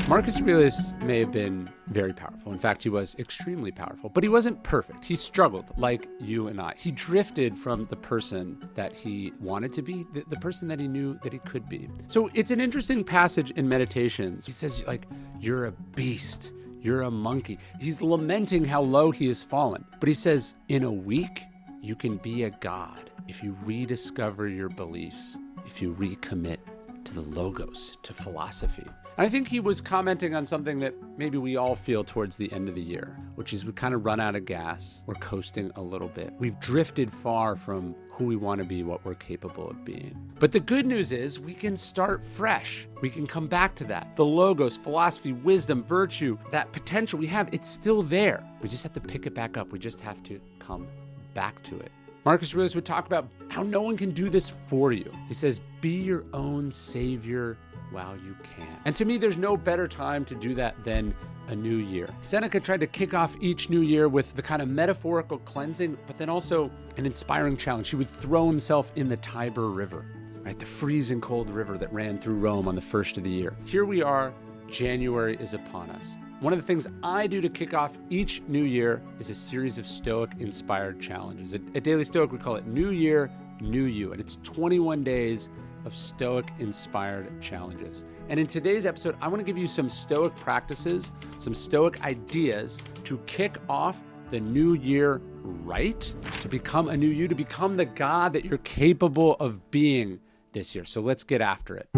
Marcus Aurelius may have been very powerful. In fact, he was extremely powerful, but he wasn't perfect. He struggled like you and I. He drifted from the person that he wanted to be, the person that he knew that he could be. So it's an interesting passage in Meditations. He says, like, you're a beast. You're a monkey. He's lamenting how low he has fallen. But he says, in a week, you can be a god if you rediscover your beliefs, if you recommit to the logos, to philosophy. And I think he was commenting on something that maybe we all feel towards the end of the year, which is we kind of run out of gas. We're coasting a little bit. We've drifted far from who we want to be, what we're capable of being. But the good news is we can start fresh. We can come back to that. The logos, philosophy, wisdom, virtue, that potential we have, it's still there. We just have to pick it back up. We just have to come back to it. Marcus Aurelius would talk about how no one can do this for you. He says, be your own savior while you can. And to me, there's no better time to do that than a new year. Seneca tried to kick off each new year with the kind of metaphorical cleansing, but then also an inspiring challenge. He would throw himself in the Tiber River, right? The freezing cold river that ran through Rome on the first of the year. Here we are, January is upon us. One of the things I do to kick off each new year is a series of Stoic-inspired challenges. At Daily Stoic, we call it New Year, New You, and it's 21 days of Stoic-inspired challenges. And in today's episode, I want to give you some Stoic practices, some Stoic ideas to kick off the new year right, to become a new you, to become the God that you're capable of being this year. So let's get after it.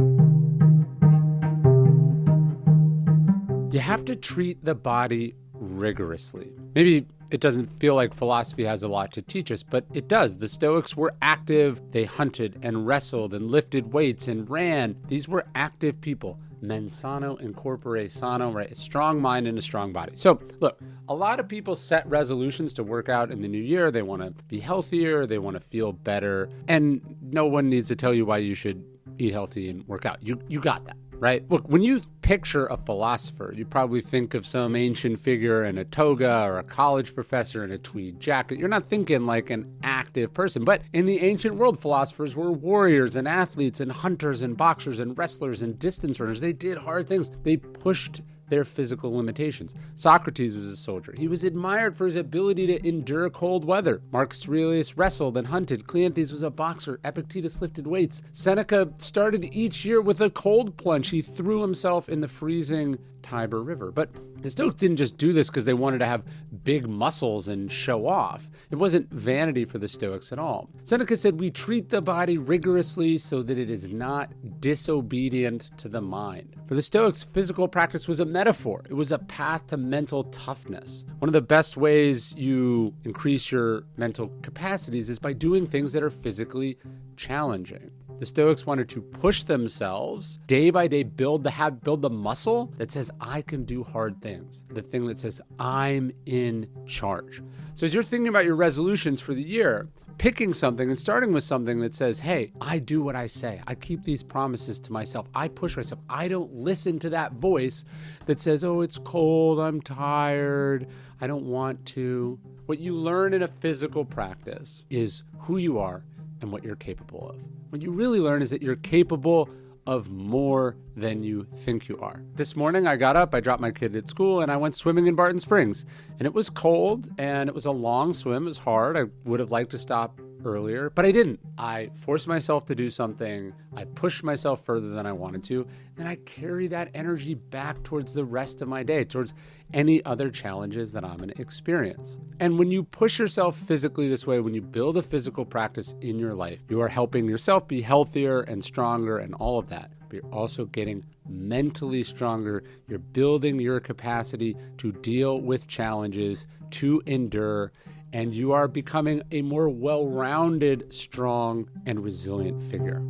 You have to treat the body rigorously. Maybe it doesn't feel like philosophy has a lot to teach us, but it does. The Stoics were active. They hunted and wrestled and lifted weights and ran. These were active people. Mens sano in corpore sano, right? A strong mind and a strong body. So look, a lot of people set resolutions to work out in the new year. They want to be healthier. They want to feel better. And no one needs to tell you why you should eat healthy and work out. You got that. Right? Look, when you picture a philosopher, you probably think of some ancient figure in a toga or a college professor in a tweed jacket. You're not thinking like an active person. But in the ancient world, philosophers were warriors and athletes and hunters and boxers and wrestlers and distance runners. They did hard things. They pushed their physical limitations. Socrates was a soldier. He was admired for his ability to endure cold weather. Marcus Aurelius wrestled and hunted. Cleanthes was a boxer. Epictetus lifted weights. Seneca started each year with a cold plunge. He threw himself in the freezing Tiber River. But the Stoics didn't just do this because they wanted to have big muscles and show off. It wasn't vanity for the Stoics at all. Seneca said, we treat the body rigorously so that it is not disobedient to the mind. For the Stoics, physical practice was a metaphor. It was a path to mental toughness. One of the best ways you increase your mental capacities is by doing things that are physically challenging. The Stoics wanted to push themselves day by day, build the muscle that says, I can do hard things. The thing that says, I'm in charge. So as you're thinking about your resolutions for the year, picking something and starting with something that says, hey, I do what I say. I keep these promises to myself. I push myself. I don't listen to that voice that says, oh, it's cold. I'm tired. I don't want to. What you learn in a physical practice is who you are and what you're capable of. What you really learn is that you're capable of more than you think you are. This morning I got up, I dropped my kid at school, and I went swimming in Barton Springs. And it was cold, and it was a long swim. It was hard. I would have liked to stop earlier, but I didn't. I forced myself to do something. I pushed myself further than I wanted to. And I carry that energy back towards the rest of my day, towards any other challenges that I'm going to experience. And when you push yourself physically this way, when you build a physical practice in your life, you are helping yourself be healthier and stronger and all of that. But you're also getting mentally stronger. You're building your capacity to deal with challenges, to endure, and you are becoming a more well-rounded, strong, and resilient figure.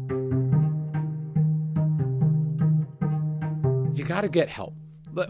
You got to get help.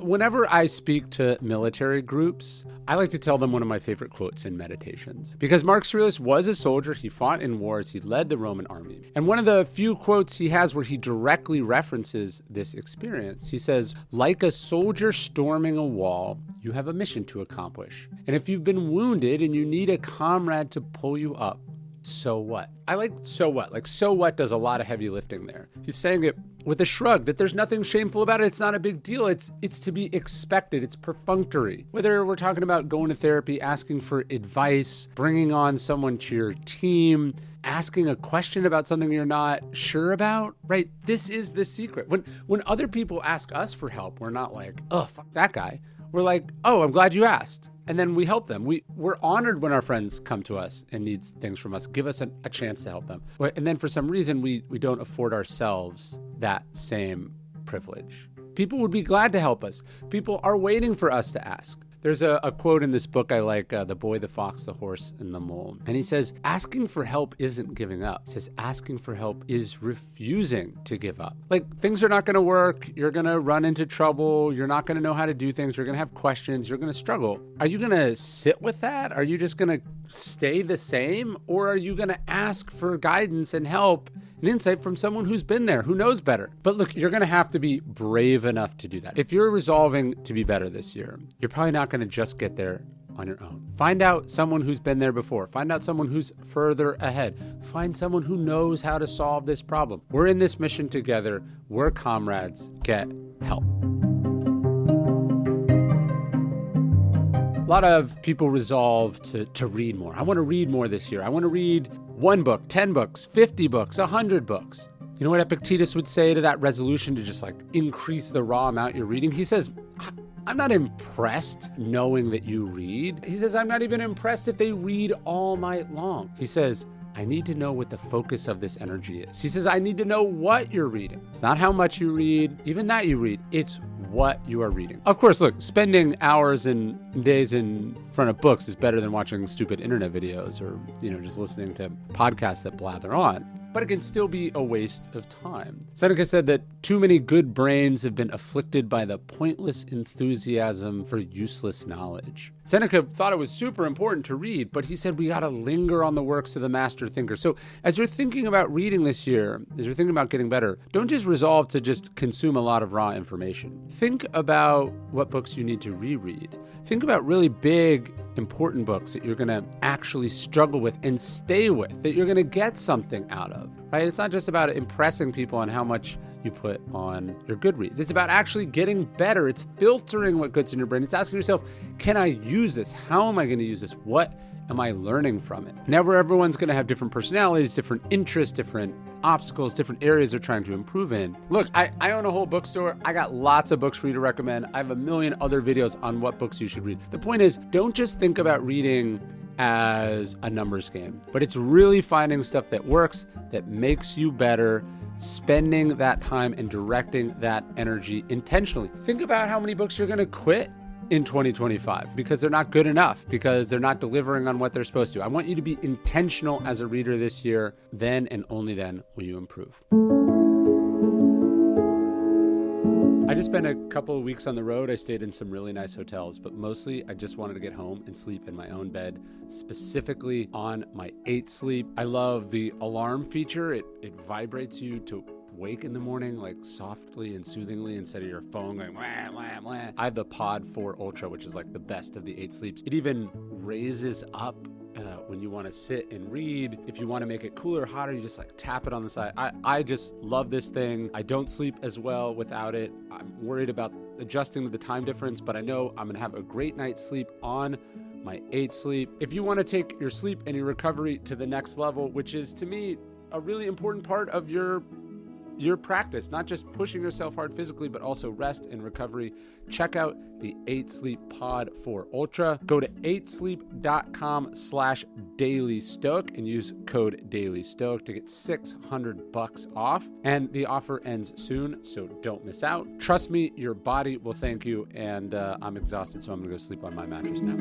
Whenever I speak to military groups, I like to tell them one of my favorite quotes in Meditations. Because Marcus Aurelius was a soldier, he fought in wars, he led the Roman army. And one of the few quotes he has where he directly references this experience, he says, like a soldier storming a wall, you have a mission to accomplish. And if you've been wounded and you need a comrade to pull you up, so what? I like so what. Like so what does a lot of heavy lifting there. He's saying it with a shrug, that there's nothing shameful about it. It's not a big deal. It's to be expected. It's perfunctory. Whether we're talking about going to therapy, asking for advice, bringing on someone to your team, asking a question about something you're not sure about, right? This is the secret. When other people ask us for help, we're not like, oh, fuck that guy. We're like, oh, I'm glad you asked. And then we help them. We're honored when our friends come to us and need things from us. Give us a chance to help them. And then for some reason, we don't afford ourselves that same privilege. People would be glad to help us. People are waiting for us to ask. There's a quote in this book I like, The Boy, the Fox, the Horse, and the Mole. And he says, asking for help isn't giving up. He says, asking for help is refusing to give up. Like, things are not going to work. You're going to run into trouble. You're not going to know how to do things. You're going to have questions. You're going to struggle. Are you going to sit with that? Are you just going to stay the same? Or are you going to ask for guidance and help and insight from someone who's been there, who knows better? But look, you're going to have to be brave enough to do that. If you're resolving to be better this year, you're probably not going to just get there on your own. Find out someone who's been there before. Find out someone who's further ahead. Find someone who knows how to solve this problem. We're in this mission together. We're comrades. Get help. A lot of people resolve to read more. I want to read more this year. I want to read 1 book, 10 books, 50 books, 100 books. You know what Epictetus would say to that resolution to just like increase the raw amount you're reading? He says, I'm not impressed knowing that you read. He says, I'm not even impressed if they read all night long. He says, I need to know what the focus of this energy is. He says, I need to know what you're reading. It's not how much you read, even that you read. It's what you are reading. Of course, look, spending hours and days in front of books is better than watching stupid internet videos or, just listening to podcasts that blather on. But it can still be a waste of time. Seneca said that too many good brains have been afflicted by the pointless enthusiasm for useless knowledge. Seneca thought it was super important to read, but he said we got to linger on the works of the master thinker. So as you're thinking about reading this year, as you're thinking about getting better, don't just resolve to just consume a lot of raw information. Think about what books you need to reread. Think about really big, important books that you're going to actually struggle with and stay with, that you're going to get something out of, right? It's not just about impressing people on how much you put on your Goodreads. It's about actually getting better. It's filtering what goes in your brain. It's asking yourself, can I use this? How am I going to use this? What am I learning from it? Never everyone's going to have different personalities, different interests, different obstacles, different areas they're trying to improve in. Look, I own a whole bookstore. I got lots of books for you to recommend. I have a million other videos on what books you should read. The point is, don't just think about reading as a numbers game, but it's really finding stuff that works, that makes you better, spending that time and directing that energy intentionally. Think about how many books you're going to quit in 2025 because they're not good enough, because they're not delivering on what they're supposed to. I want you to be intentional as a reader this year. Then and only then will you improve. I just spent a couple of weeks on the road. I stayed in some really nice hotels, but mostly I just wanted to get home and sleep in my own bed, specifically on my 8 sleep. I love the alarm feature. It vibrates you to wake in the morning like softly and soothingly instead of your phone going wham, wham, wham. I have the Pod 4 Ultra, which is like the best of the 8 sleeps. It even raises up when you want to sit and read. If you want to make it cooler or hotter, you just like tap it on the side. I just love this thing. I don't sleep as well without it. I'm worried about adjusting to the time difference, but I know I'm going to have a great night's sleep on my 8 sleep. If you want to take your sleep and your recovery to the next level, which is to me a really important part of your practice, not just pushing yourself hard physically, but also rest and recovery, check out the 8 Sleep Pod 4 Ultra. Go to 8sleep.com/dailystoic and use code dailystoic to get $600 off. And the offer ends soon, so don't miss out. Trust me, your body will thank you. And I'm exhausted, so I'm gonna go sleep on my mattress now.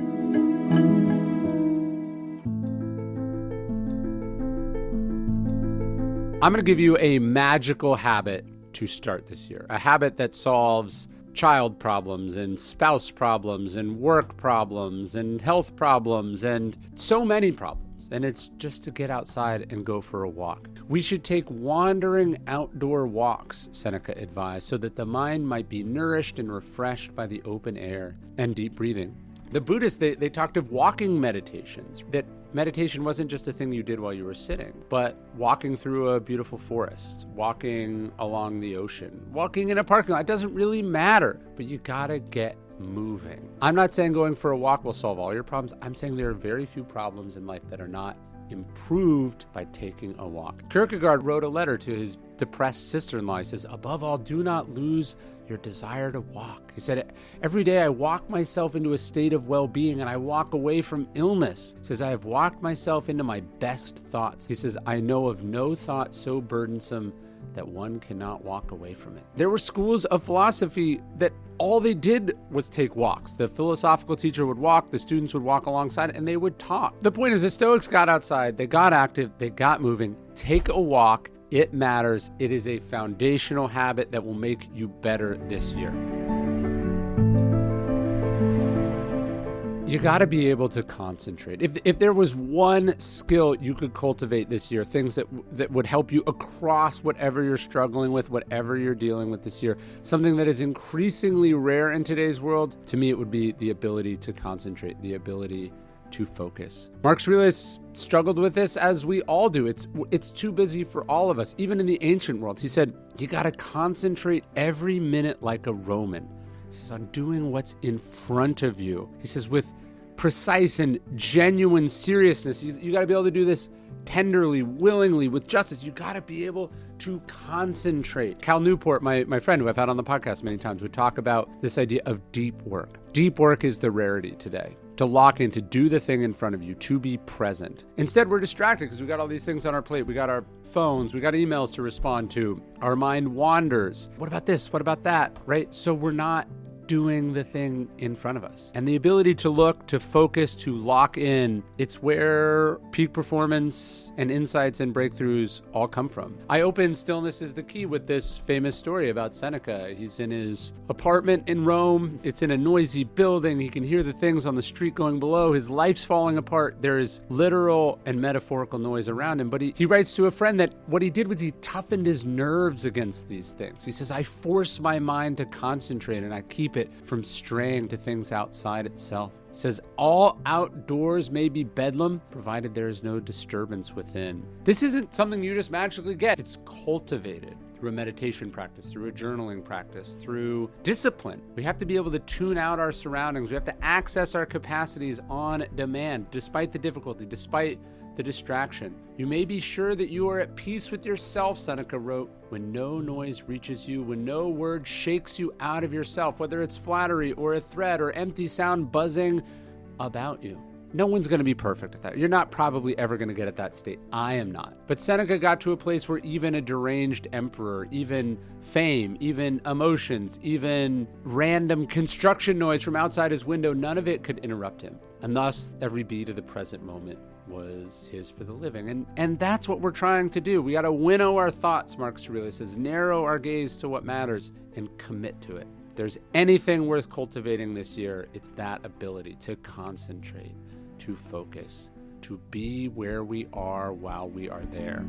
I'm going to give you a magical habit to start this year, a habit that solves child problems and spouse problems and work problems and health problems and so many problems. And it's just to get outside and go for a walk. We should take wandering outdoor walks, Seneca advised, so that the mind might be nourished and refreshed by the open air and deep breathing. The Buddhists, they talked of walking meditations that meditation wasn't just a thing you did while you were sitting, but walking through a beautiful forest, walking along the ocean, walking in a parking lot. It doesn't really matter, but you gotta get moving. I'm not saying going for a walk will solve all your problems. I'm saying there are very few problems in life that are not improved by taking a walk. Kierkegaard wrote a letter to his depressed sister-in-law. He says, above all, do not lose your desire to walk. He said, every day I walk myself into a state of well-being and I walk away from illness. He says, I have walked myself into my best thoughts. He says, I know of no thought so burdensome that one cannot walk away from it. There were schools of philosophy that all they did was take walks. The philosophical teacher would walk, the students would walk alongside, and they would talk. The point is, the Stoics got outside, they got active, they got moving. Take a walk. It matters. It is a foundational habit that will make you better this year. You got to be able to concentrate. If there was one skill you could cultivate this year, things that would help you across whatever you're struggling with, whatever you're dealing with this year, something that is increasingly rare in today's world, to me it would be the ability to concentrate, the ability to focus. Marcus Aurelius struggled with this, as we all do. It's too busy for all of us, even in the ancient world. He said, you got to concentrate every minute like a Roman. He says, on doing what's in front of you. He says, with precise and genuine seriousness. You got to be able to do this tenderly, willingly, with justice. You got to be able to concentrate. Cal Newport, my friend who I've had on the podcast many times, would talk about this idea of deep work. Deep work is the rarity today. To lock in, to do the thing in front of you, to be present. Instead, we're distracted because we got all these things on our plate. We got our phones, we got emails to respond to. Our mind wanders. What about this? What about that? Right? So we're not doing the thing in front of us. And the ability to look, to focus, to lock in, it's where peak performance and insights and breakthroughs all come from. I opened Stillness is the Key with this famous story about Seneca. He's in his apartment in Rome. It's in a noisy building. He can hear the things on the street going below. His life's falling apart. There is literal and metaphorical noise around him. But he writes to a friend that what he did was he toughened his nerves against these things. He says, I force my mind to concentrate and I keep it from straying to things outside itself. It says, all outdoors may be bedlam, provided there is no disturbance within. This isn't something you just magically get. It's cultivated through a meditation practice, through a journaling practice, through discipline. We have to be able to tune out our surroundings. We have to access our capacities on demand, despite the difficulty, despite the distraction. You may be sure that you are at peace with yourself, Seneca wrote, when no noise reaches you, when no word shakes you out of yourself, whether it's flattery or a threat or empty sound buzzing about you. No one's going to be perfect at that. You're not probably ever going to get at that state. I am not. But Seneca got to a place where even a deranged emperor, even fame, even emotions, even random construction noise from outside his window, none of it could interrupt him. And thus, every beat of the present moment was his for the living. And that's what we're trying to do. We got to winnow our thoughts, Marcus Aurelius says, narrow our gaze to what matters and commit to it. If there's anything worth cultivating this year, it's that ability to concentrate, to focus, to be where we are while we are there.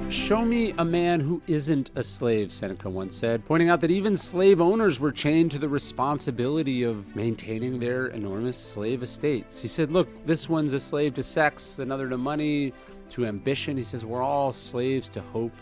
Show me a man who isn't a slave, Seneca once said, pointing out that even slave owners were chained to the responsibility of maintaining their enormous slave estates. He said, look, this one's a slave to sex, another to money, to ambition. He says, we're all slaves to hope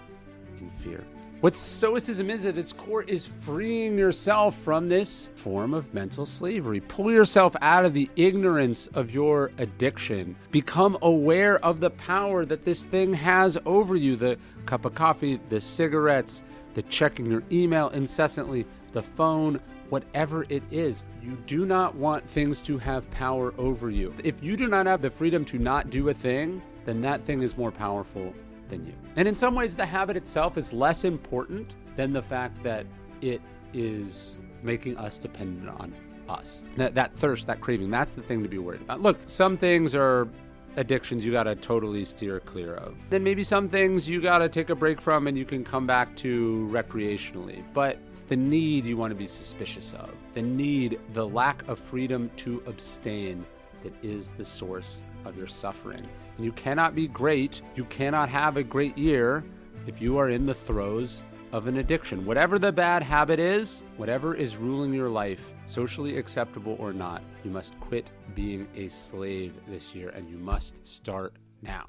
and fear. What Stoicism is at its core is freeing yourself from this form of mental slavery. Pull yourself out of the ignorance of your addiction. Become aware of the power that this thing has over you. The cup of coffee, the cigarettes, the checking your email incessantly, the phone, whatever it is. You do not want things to have power over you. If you do not have the freedom to not do a thing, then that thing is more powerful than you. And in some ways, the habit itself is less important than the fact that it is making us dependent on us. That thirst, that craving, that's the thing to be worried about. Look, some things are addictions you got to totally steer clear of. Then maybe some things you got to take a break from and you can come back to recreationally. But it's the need you want to be suspicious of. The need, the lack of freedom to abstain that is the source of your suffering. And you cannot be great, you cannot have a great year if you are in the throes of an addiction. Whatever the bad habit is, whatever is ruling your life, socially acceptable or not, you must quit being a slave this year, and you must start now.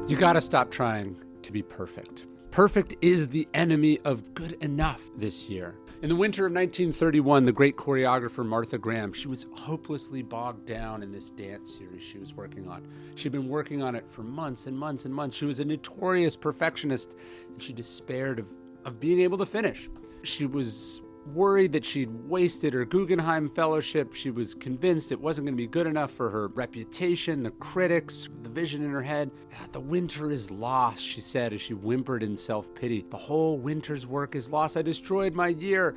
You gotta stop trying to be perfect. Perfect is the enemy of good enough this year. In the winter of 1931, the great choreographer Martha Graham, she was hopelessly bogged down in this dance series she was working on. She'd been working on it for months and months and months. She was a notorious perfectionist, and she despaired of being able to finish. She was worried that she'd wasted her Guggenheim Fellowship. She was convinced it wasn't going to be good enough for her reputation, the critics, the vision in her head. The winter is lost, she said as she whimpered in self-pity. The whole winter's work is lost. I destroyed my year.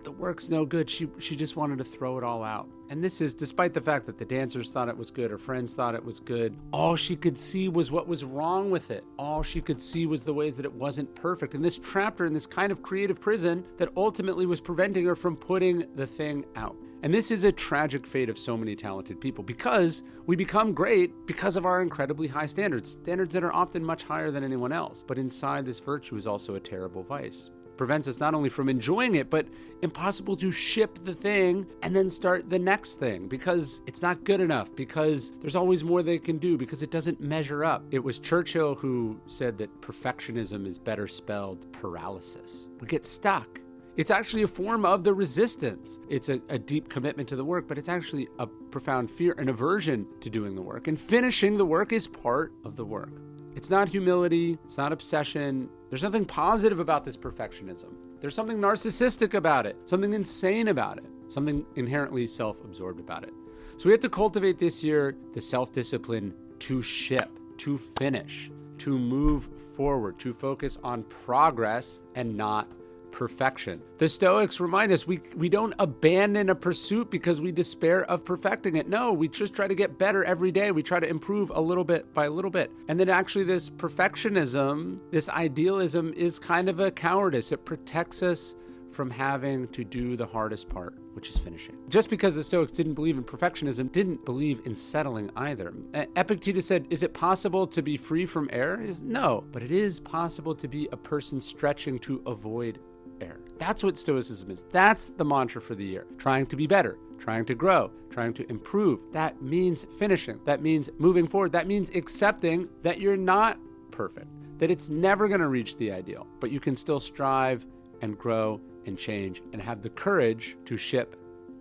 The work's no good. She just wanted to throw it all out. And this is despite the fact that the dancers thought it was good, her friends thought it was good. All she could see was what was wrong with it. All she could see was the ways that it wasn't perfect. And this trapped her in this kind of creative prison that ultimately was preventing her from putting the thing out. And this is a tragic fate of so many talented people, because we become great because of our incredibly high standards that are often much higher than anyone else. But inside this virtue is also a terrible vice. Prevents us not only from enjoying it, but impossible to ship the thing and then start the next thing because it's not good enough, because there's always more they can do, because it doesn't measure up. It was Churchill who said that perfectionism is better spelled paralysis. We get stuck. It's actually a form of the resistance. It's a deep commitment to the work, but it's actually a profound fear and aversion to doing the work. And finishing the work is part of the work. It's not humility. It's not obsession. There's nothing positive about this perfectionism. There's something narcissistic about it, something insane about it, something inherently self-absorbed about it. So we have to cultivate this year the self-discipline to ship, to finish, to move forward, to focus on progress and not perfection. The Stoics remind us we don't abandon a pursuit because we despair of perfecting it. No, we just try to get better every day. We try to improve a little bit by a little bit. And then actually this perfectionism, this idealism is kind of a cowardice. It protects us from having to do the hardest part, which is finishing. Just because the Stoics didn't believe in perfectionism, didn't believe in settling either. Epictetus said, is it possible to be free from error? No, but it is possible to be a person stretching to avoid error. That's what Stoicism is. That's the mantra for the year. Trying to be better, trying to grow, trying to improve. That means finishing. That means moving forward. That means accepting that you're not perfect, that it's never going to reach the ideal, but you can still strive and grow and change and have the courage to ship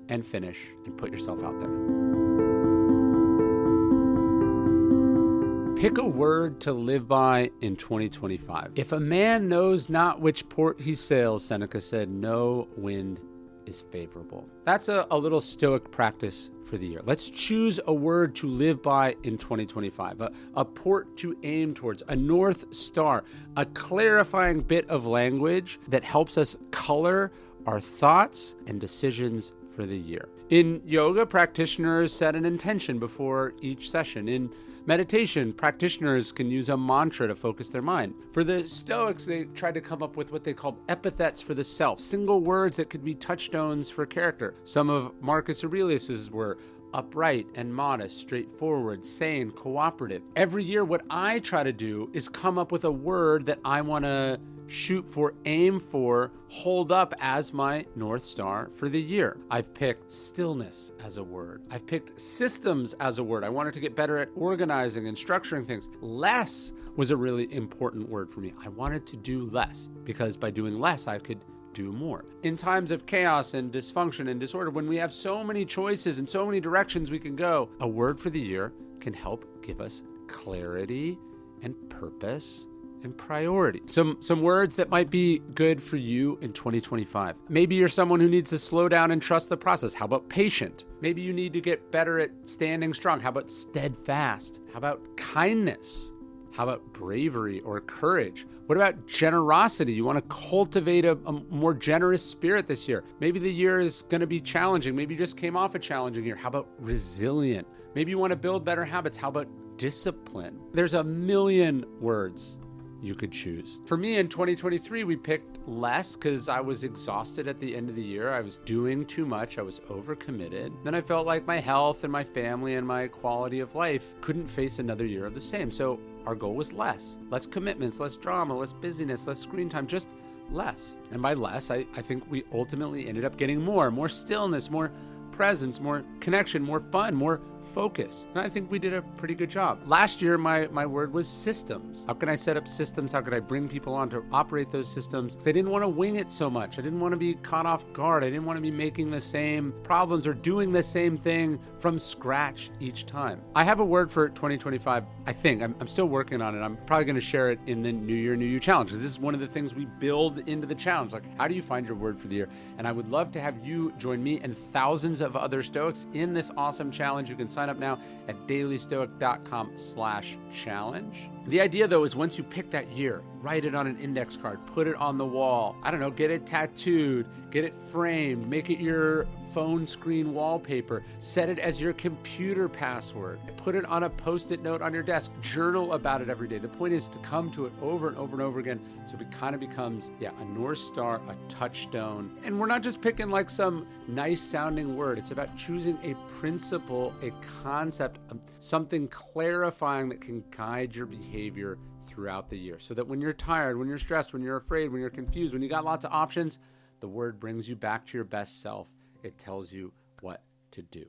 and finish and put yourself out there. Pick a word to live by in 2025. If a man knows not which port he sails, Seneca said, no wind is favorable. That's a little Stoic practice for the year. Let's choose a word to live by in 2025, a port to aim towards, a North Star, a clarifying bit of language that helps us color our thoughts and decisions for the year. In yoga, practitioners set an intention before each session. In meditation, practitioners can use a mantra to focus their mind. For the Stoics, they tried to come up with what they called epithets for the self, single words that could be touchstones for character. Some of Marcus Aurelius's were upright and modest, straightforward, sane, cooperative. Every year, what I try to do is come up with a word that I want to shoot for, aim for, hold up as my North Star for the year. I've picked stillness as a word. I've picked systems as a word. I wanted to get better at organizing and structuring things. Less was a really important word for me. I wanted to do less because by doing less, I could do more. In times of chaos and dysfunction and disorder, when we have so many choices and so many directions we can go, a word for the year can help give us clarity and purpose and priority. Some words that might be good for you in 2025. Maybe you're someone who needs to slow down and trust the process. How about patient? Maybe you need to get better at standing strong. How about steadfast? How about kindness? How about bravery or courage? What about generosity? You want to cultivate a more generous spirit this year. Maybe the year is going to be challenging. Maybe you just came off a challenging year. How about resilient? Maybe you want to build better habits. How about discipline? There's a million words you could choose. For me in 2023, we picked less because I was exhausted at the end of the year. I was doing too much. I was overcommitted. Then I felt like my health and my family and my quality of life couldn't face another year of the same. So our goal was less commitments, less drama, less busyness, less screen time, just less. And by less, I think we ultimately ended up getting more stillness, more presence, more connection, more fun, more focus. And I think we did a pretty good job. Last year, my word was systems. How can I set up systems? How could I bring people on to operate those systems? Because I didn't want to wing it so much. I didn't want to be caught off guard. I didn't want to be making the same problems or doing the same thing from scratch each time. I have a word for 2025. I think I'm still working on it. I'm probably going to share it in the New Year, New You challenge, because this is one of the things we build into the challenge. Like, how do you find your word for the year? And I would love to have you join me and thousands of other Stoics in this awesome challenge. You can sign up now at dailystoic.com/challenge. The idea, though, is once you pick that year, write it on an index card, put it on the wall. I don't know, get it tattooed, get it framed, make it your phone screen wallpaper, set it as your computer password, put it on a Post-it note on your desk, journal about it every day. The point is to come to it over and over and over again, so it kind of becomes, a North Star, a touchstone. And we're not just picking like some nice sounding word. It's about choosing a principle, a concept, something clarifying that can guide your behavior throughout the year, so that when you're tired, when you're stressed, when you're afraid, when you're confused, when you got lots of options, the word brings you back to your best self. It tells you what to do.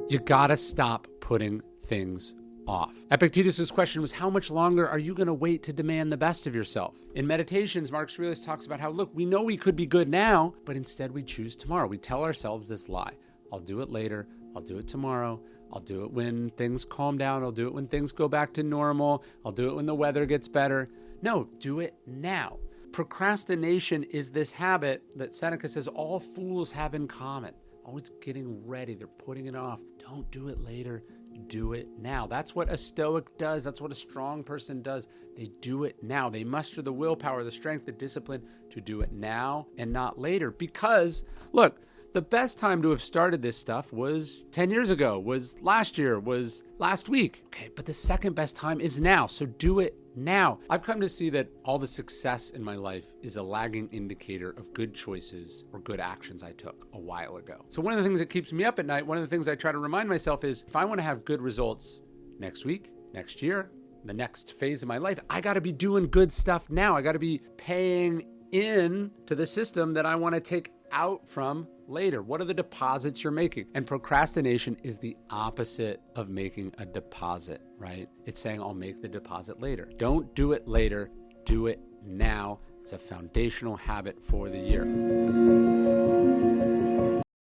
You gotta stop putting things off. Epictetus' question was, how much longer are you going to wait to demand the best of yourself? In Meditations, Marcus Aurelius talks about how, look, we know we could be good now, but instead we choose tomorrow. We tell ourselves this lie. I'll do it later. I'll do it tomorrow. I'll do it when things calm down. I'll do it when things go back to normal. I'll do it when the weather gets better. No, do it now. Procrastination is this habit that Seneca says all fools have in common. Always getting ready. They're putting it off. Don't do it later. Do it now. That's what a Stoic does. That's what a strong person does. They do it now. They muster the willpower, the strength, the discipline to do it now and not later. Because, look, the best time to have started this stuff was 10 years ago, was last year, was last week. Okay, but the second best time is now. So do it now. I've come to see that all the success in my life is a lagging indicator of good choices or good actions I took a while ago. So one of the things that keeps me up at night, one of the things I try to remind myself is, if I want to have good results next week, next year, the next phase of my life, I got to be doing good stuff now. I got to be paying in to the system that I want to take out from later. What are the deposits you're making? And procrastination is the opposite of making a deposit, right? It's saying, I'll make the deposit later. Don't do it later. Do it now. It's a foundational habit for the year.